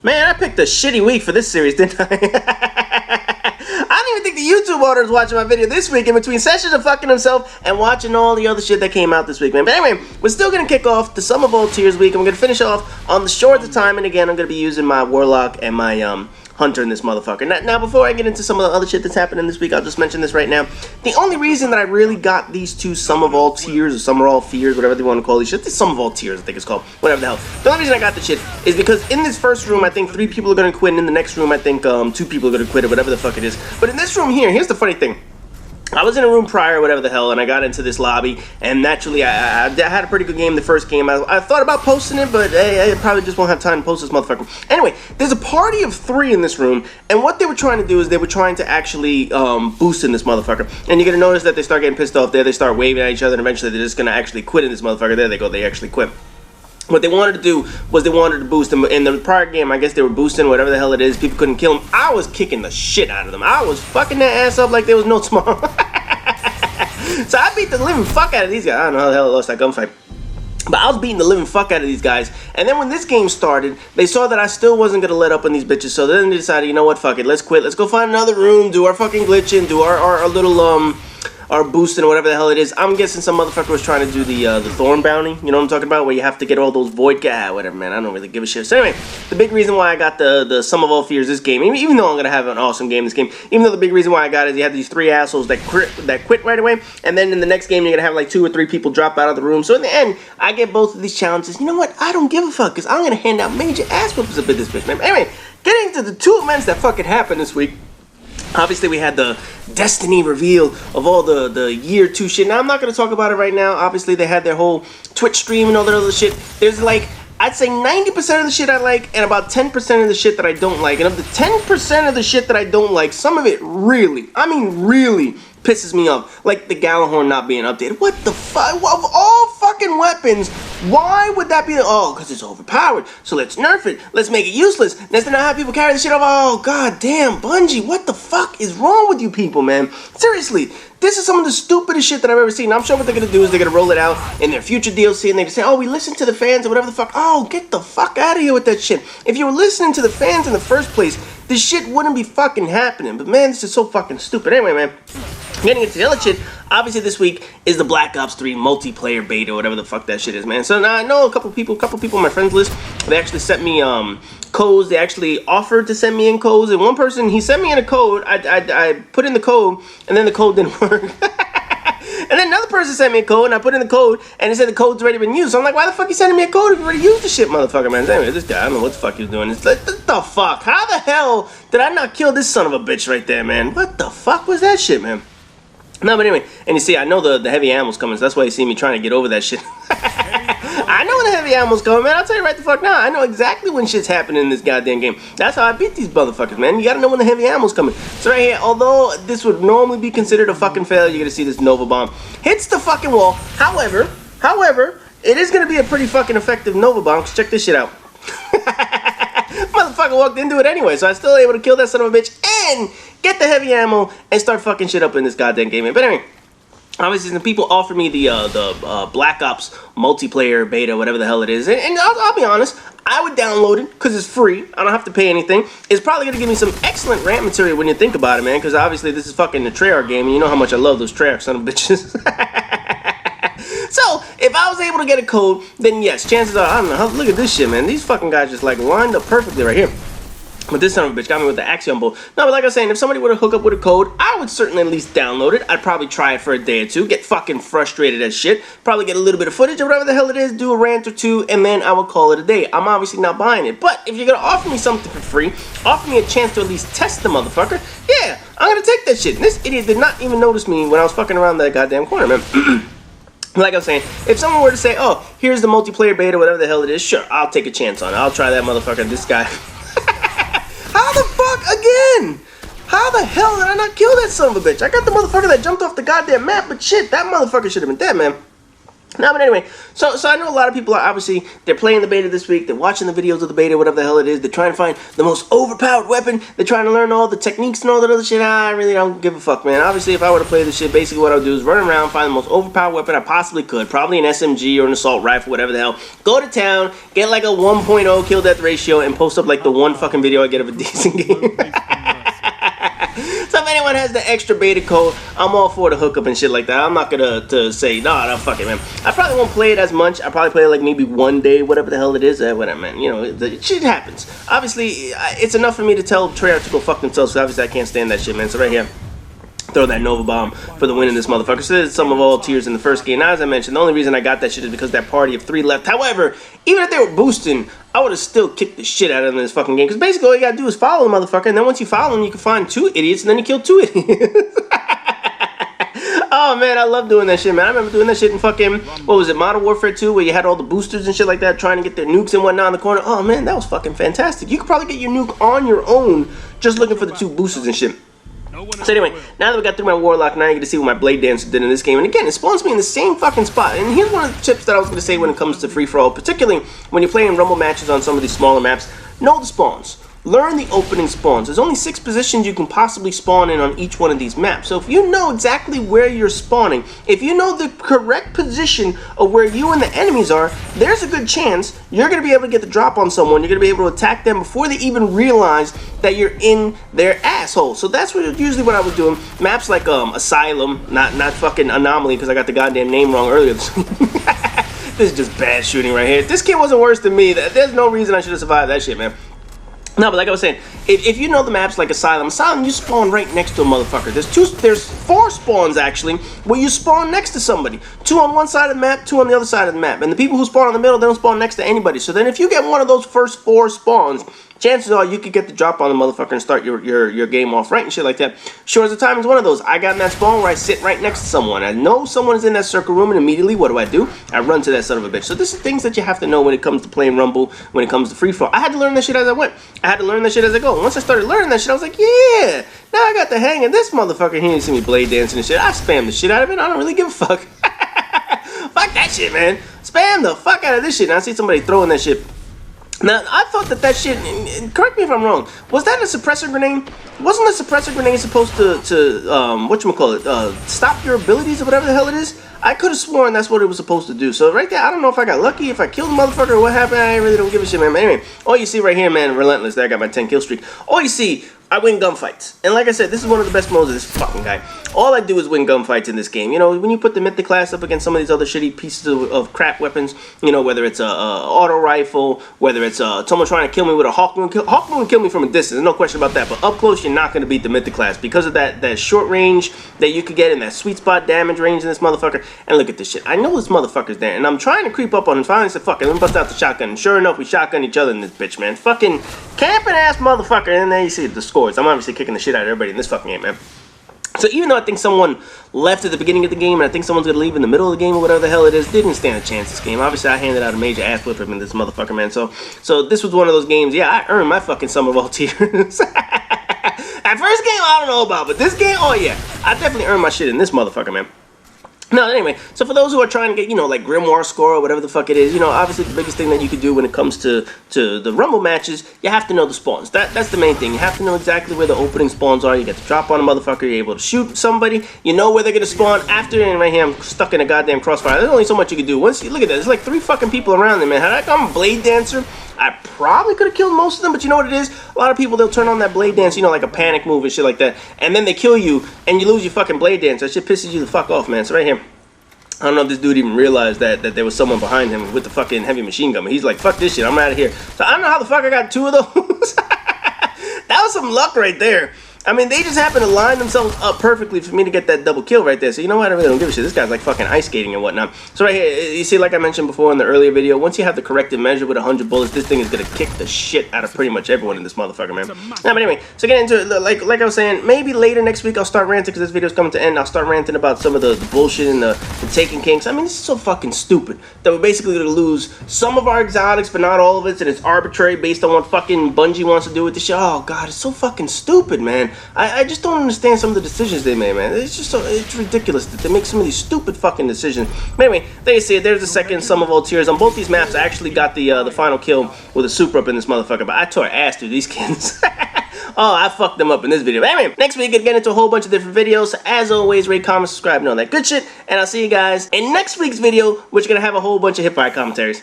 Man, I picked a shitty week for this series, didn't I? I don't even think the YouTube owner is watching my video this week in between sessions of fucking himself and watching all the other shit that came out this week, man. But anyway, we're still going to kick off the Sum of All Tears week, and we're going to finish off on the Shords of Time, and again, I'm going to be using my Warlock and my, Hunter in this motherfucker. Now, before I get into some of the other shit that's happening this week, I'll just mention this right now. The only reason that I really got these two Sum of All Tears, or Sum of All Fears, whatever they want to call these shit, the Sum of All Tears, I think it's called, whatever the hell. The only reason I got the shit is because in this first room, I think 3 people are going to quit, and in the next room, I think 2 people are going to quit, or whatever the fuck it is. But in this room here, here's the funny thing. I was in a room prior, whatever the hell, and I got into this lobby, and naturally, I had a pretty good game the first game. I thought about posting it, but I probably just won't have time to post this motherfucker. Anyway, there's a party of 3 in this room, and what they were trying to do is they were trying to actually boost in this motherfucker. And you're going to notice that they start getting pissed off there, they start waving at each other, and eventually they're just going to actually quit in this motherfucker. There they go, they actually quit. What they wanted to do was they wanted to boost them. In the prior game, I guess they were boosting whatever the hell it is. People couldn't kill them. I was kicking the shit out of them. I was fucking that ass up like there was no tomorrow. So I beat the living fuck out of these guys. I don't know how the hell I lost that gunfight. But I was beating the living fuck out of these guys. And then when this game started, they saw that I still wasn't going to let up on these bitches. So then they decided, you know what, fuck it. Let's quit. Let's go find another room, do our fucking glitching, do our little, our boosting or whatever the hell it is. I'm guessing some motherfucker was trying to do the Thorn Bounty. You know what I'm talking about? Where you have to get all those void... whatever, man. I don't really give a shit. So anyway, the big reason why I got the Sum of All Fears this game, even though I'm going to have an awesome game this game, even though the big reason why I got it is you have these 3 assholes that quit right away, and then in the next game you're going to have like 2 or 3 people drop out of the room. So in the end, I get both of these challenges. You know what? I don't give a fuck, because I'm going to hand out major ass whoopers up in this bitch, man. Anyway, getting to the 2 events that fucking happened this week. Obviously, we had the Destiny reveal of all the year 2 shit. Now, I'm not going to talk about it right now. Obviously, they had their whole Twitch stream and all that other shit. There's like, I'd say 90% of the shit I like and about 10% of the shit that I don't like. And of the 10% of the shit that I don't like, some of it really, I mean really, pisses me off. Like the Gallahorn not being updated. What the fuck? Of all fucking weapons, why would that be? Oh, because it's overpowered. So let's nerf it. Let's make it useless. That's not how people carry the shit off. Oh, god damn, Bungie. What the fuck is wrong with you people, man? Seriously. This is some of the stupidest shit that I've ever seen. I'm sure what they're going to do is they're going to roll it out in their future DLC and they say, oh, we listen to the fans or whatever the fuck. Oh, get the fuck out of here with that shit. If you were listening to the fans in the first place, this shit wouldn't be fucking happening. But man, this is so fucking stupid. Anyway, man. Getting into the other shit, obviously this week is the Black Ops 3 multiplayer beta, or whatever the fuck that shit is, man. So now I know a couple people on my friends list, they actually sent me codes. They actually offered to send me in codes, and one person, he sent me in a code. I put in the code, and then the code didn't work. And then another person sent me a code, and I put in the code, and it said the code's already been used. So I'm like, why the fuck you sending me a code if you already used the shit, motherfucker, man? Anyway, this guy, I don't know what the fuck he was doing. It's like, what the fuck? How the hell did I not kill this son of a bitch right there, man? What the fuck was that shit, man? No, but anyway, and you see, I know the heavy ammo's coming, so that's why you see me trying to get over that shit. I know when the heavy ammo's coming, man. I'll tell you right the fuck now. I know exactly when shit's happening in this goddamn game. That's how I beat these motherfuckers, man. You gotta know when the heavy ammo's coming. So right here, although this would normally be considered a fucking failure, you're gonna see this Nova Bomb hits the fucking wall. However, it is gonna be a pretty fucking effective Nova Bomb, because check this shit out. Motherfucker walked into it anyway, so I was still able to kill that son of a bitch and get the heavy ammo and start fucking shit up in this goddamn game. But anyway, obviously some people offer me the Black Ops multiplayer beta, whatever the hell it is, and I'll be honest, I would download it because it's free. I don't have to pay anything. It's probably going to give me some excellent ramp material when you think about it, man, because obviously this is fucking the Treyarch game, and you know how much I love those Treyarch son of bitches. So, if I was able to get a code, then yes, chances are, I don't know, look at this shit, man. These fucking guys just like lined up perfectly right here. But this son of a bitch got me with the Axiom bow. No, but like I was saying, if somebody were to hook up with a code, I would certainly at least download it. I'd probably try it for a day or 2, get fucking frustrated as shit, probably get a little bit of footage or whatever the hell it is, do a rant or 2, and then I would call it a day. I'm obviously not buying it. But if you're gonna offer me something for free, offer me a chance to at least test the motherfucker, yeah, I'm gonna take that shit. And this idiot did not even notice me when I was fucking around that goddamn corner, man. Like I was saying, if someone were to say, oh, here's the multiplayer beta, whatever the hell it is, sure, I'll take a chance on it. I'll try that motherfucker, this guy. How the fuck again? How the hell did I not kill that son of a bitch? I got the motherfucker that jumped off the goddamn map, but shit, that motherfucker should have been dead, man. No, but anyway, so I know a lot of people are obviously, they're playing the beta this week, they're watching the videos of the beta, whatever the hell it is, they're trying to find the most overpowered weapon, they're trying to learn all the techniques and all that other shit. I really don't give a fuck, man. Obviously, if I were to play this shit, basically what I would do is run around, find the most overpowered weapon I possibly could, probably an SMG or an assault rifle, whatever the hell, go to town, get like a 1.0 kill death ratio, and post up like the one fucking video I get of a decent game. So if anyone has the extra beta code, I'm all for the hookup and shit like that. I'm not gonna say, no, fuck it, man. I probably won't play it as much. I probably play it like maybe one day, whatever the hell it is. Whatever, man. You know, the shit happens. Obviously, it's enough for me to tell Treyarch to go fuck themselves, so obviously I can't stand that shit, man. So right here, throw that Nova Bomb for the win in this motherfucker. So there's some of all tiers in the first game. Now, as I mentioned, the only reason I got that shit is because that party of 3 left. However, even if they were boosting, I would have still kicked the shit out of them in this fucking game. Because basically all you gotta do is follow the motherfucker, and then once you follow him, you can find 2 idiots, and then you kill 2 idiots. Oh man, I love doing that shit, man. I remember doing that shit in fucking, what was it, Modern Warfare 2, where you had all the boosters and shit like that, trying to get their nukes and whatnot in the corner. Oh man, that was fucking fantastic. You could probably get your nuke on your own, just looking for the 2 boosters and shit. So anyway, now that we got through my Warlock, now you get to see what my Blade Dancer did in this game. And again, it spawns me in the same fucking spot. And here's one of the tips that I was going to say when it comes to free-for-all, particularly when you're playing Rumble matches on some of these smaller maps. Know the spawns. Learn the opening spawns. There's only 6 positions you can possibly spawn in on each one of these maps. So if you know exactly where you're spawning, if you know the correct position of where you and the enemies are, there's a good chance you're going to be able to get the drop on someone. You're going to be able to attack them before they even realize that you're in their asshole. So that's usually what I was doing. Maps like Asylum, not fucking Anomaly, because I got the goddamn name wrong earlier this week. This is just bad shooting right here. This kid wasn't worse than me. There's no reason I should have survived that shit, man. No, but like I was saying, if you know the maps like Asylum, you spawn right next to a motherfucker. There's 4 spawns actually where you spawn next to somebody. 2 on one side of the map, 2 on the other side of the map. And the people who spawn in the middle, they don't spawn next to anybody. So then if you get one of those first 4 spawns, chances are you could get the drop on the motherfucker and start your game off right and shit like that. Sure as the time is one of those. I got in that spawn where I sit right next to someone. I know someone is in that circle room, and immediately what do? I run to that son of a bitch. So this is things that you have to know when it comes to playing Rumble, when it comes to free-for-all. I had to learn that shit as I went. I had to learn that shit as I go. Once I started learning that shit, I was like, yeah, now I got the hang of this motherfucker. He didn't see me blade dancing and shit. I spam the shit out of it. I don't really give a fuck. Fuck that shit, man. Spam the fuck out of this shit. And I see somebody throwing that shit. Now, I thought that shit, and correct me if I'm wrong, was that a suppressor grenade? Wasn't a suppressor grenade supposed to whatchamacallit, stop your abilities or whatever the hell it is? I could have sworn that's what it was supposed to do. So right there, I don't know if I got lucky, if I killed the motherfucker or what happened. I really don't give a shit, man. But anyway, all you see right here, man, Relentless, there I got my 10 kill streak. All you see, I win gunfights. And like I said, this is one of the best modes of this fucking guy. All I do is win gunfights in this game. You know, when you put the Mythic class up against some of these other shitty pieces of crap weapons, you know, whether it's a auto rifle, whether it's someone trying to kill me with a Hawk Moon. Hawk Moon kill me from a distance, there's no question about that. But up close, you're not going to beat the Mythic class because of that short range that you could get in that sweet spot damage range in this motherfucker. And look at this shit. I know this motherfucker's there, and I'm trying to creep up on him. Finally, I said, fuck it, let me bust out the shotgun. And sure enough, we shotgun each other in this bitch, man. Fucking camping ass motherfucker. And then you see the scores. I'm obviously kicking the shit out of everybody in this fucking game, man. So even though I think someone left at the beginning of the game, and I think someone's going to leave in the middle of the game or whatever the hell it is, didn't stand a chance this game. Obviously, I handed out a major ass whipping in this motherfucker, man. So this was one of those games, yeah, I earned my fucking Sum of All Tears. That first game, I don't know about, but this game, oh yeah, I definitely earned my shit in this motherfucker, man. No, anyway, so for those who are trying to get, you know, like Grimoire score or whatever the fuck it is, you know, obviously the biggest thing that you could do when it comes to the Rumble matches, you have to know the spawns. That's the main thing. You have to know exactly where the opening spawns are. You get to drop on a motherfucker, you're able to shoot somebody, you know where they're going to spawn after, and right here I'm stuck in a goddamn crossfire. There's only so much you can do. Once you look at that, there's like 3 fucking people around there, man. Had I come Blade Dancer, I probably could have killed most of them, but you know what it is? A lot of people, they'll turn on that Blade Dance, you know, like a panic move and shit like that, and then they kill you, and you lose your fucking Blade Dance. That shit pisses you the fuck off, man. So right here, I don't know if this dude even realized that there was someone behind him with the fucking heavy machine gun. He's like, fuck this shit, I'm out of here. So I don't know how the fuck I got 2 of those. That was some luck right there. I mean, they just happened to line themselves up perfectly for me to get that double kill right there. So you know what? I really don't give a shit. This guy's like fucking ice skating and whatnot. So right here, you see, like I mentioned before in the earlier video, once you have the corrective measure with 100 bullets, this thing is going to kick the shit out of pretty much everyone in this motherfucker, man. Now, but anyway, so get into it. Like I was saying, maybe later next week I'll start ranting because this video's coming to end. I'll start ranting about some of the bullshit and the taking kinks. I mean, this is so fucking stupid that we're basically going to lose some of our exotics, but not all of it, and it's arbitrary based on what fucking Bungie wants to do with the shit. Oh, God, it's so fucking stupid, man. man. I just don't understand some of the decisions they made, man. It's just it's ridiculous that they make some of these stupid fucking decisions. But anyway, there you see it. There's the second Sum of All Tears. On both these maps, I actually got the final kill with a super up in this motherfucker, but I tore ass through these kids. Oh, I fucked them up in this video. But anyway, next week, we're get into a whole bunch of different videos. So as always, rate, comment, subscribe, and all that good shit. And I'll see you guys in next week's video, which is going to have a whole bunch of hip-hop commentaries.